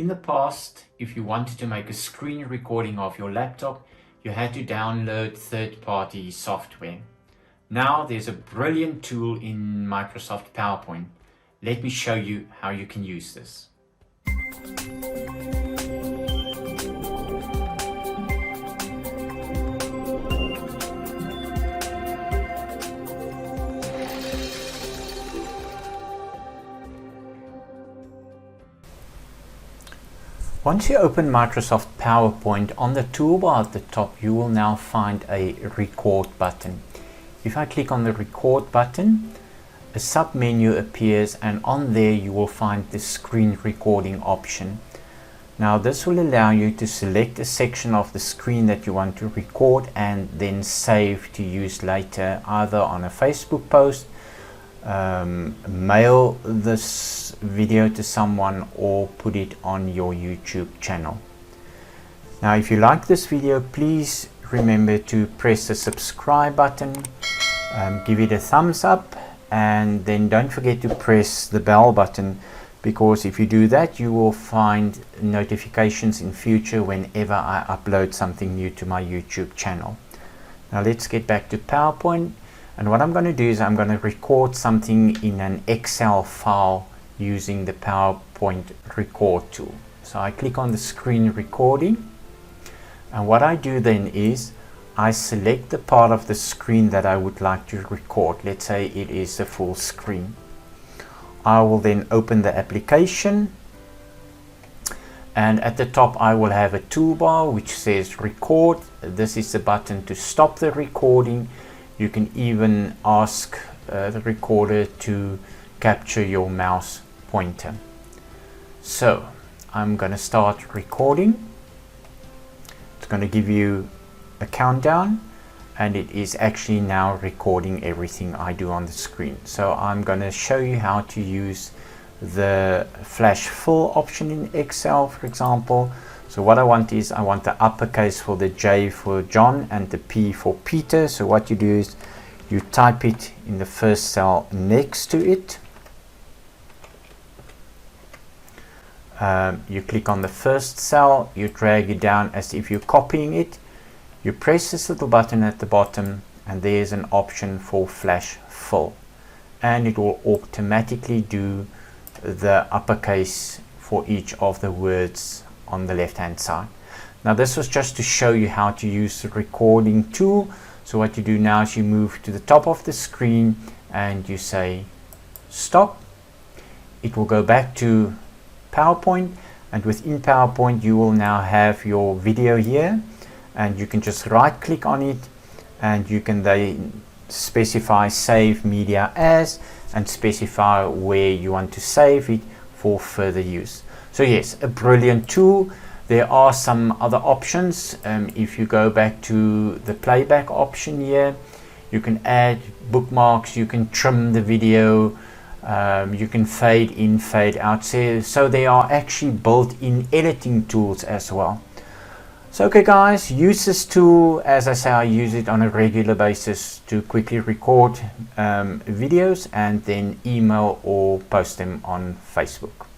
In the past, if you wanted to make a screen recording of your laptop, you had to download third-party software. Now there's a brilliant tool in Microsoft PowerPoint. Let me show you how you can use this. Once you open Microsoft PowerPoint, on the toolbar at the top you will now find a record button. If I click on the record button, a sub-menu appears, and on there you will find the screen recording option. Now this will allow you to select a section of the screen that you want to record and then save to use later, either on a Facebook post, mail this video to someone, or put it on your YouTube channel. Now if you like this video, please remember to press the subscribe button, give it a thumbs up, and then don't forget to press the bell button, because if you do that you will find notifications in future whenever I upload something new to my YouTube channel. Now let's get back to PowerPoint. And what I'm going to do is I'm going to record something in an Excel file using the PowerPoint record tool. So I click on the screen recording, and what I do then is I select the part of the screen that I would like to record. Let's say it is the full screen. I will then open the application, and at the top I will have a toolbar which says record. This is the button to stop the recording. You can even ask the recorder to capture your mouse pointer. So I'm going to start recording. It's going to give you a countdown, and it is actually now recording everything I do on the screen. So I'm going to show you how to use the flash fill option in Excel, for example. So what I want is I want the uppercase for the J for John and the P for Peter. So what you do is you type it in the first cell next to it. You click on the first cell, you drag it down as if you're copying it. You press this little button at the bottom, and there's an option for flash fill, and it will automatically do the uppercase for each of the words on the left hand side. Now this was just to show you how to use the recording tool. So what you do now is you move to the top of the screen and you say stop. It will go back to PowerPoint, and within PowerPoint you will now have your video here, and you can just right click on it, and you can then specify save media as, and specify where you want to save it for further use. So yes, a brilliant tool. There are some other options. If you go back to the playback option here, you can add bookmarks, you can trim the video, you can fade in, fade out. So there are actually built-in editing tools as well. So okay guys, use this tool. As I say, I use it on a regular basis to quickly record videos and then email or post them on Facebook.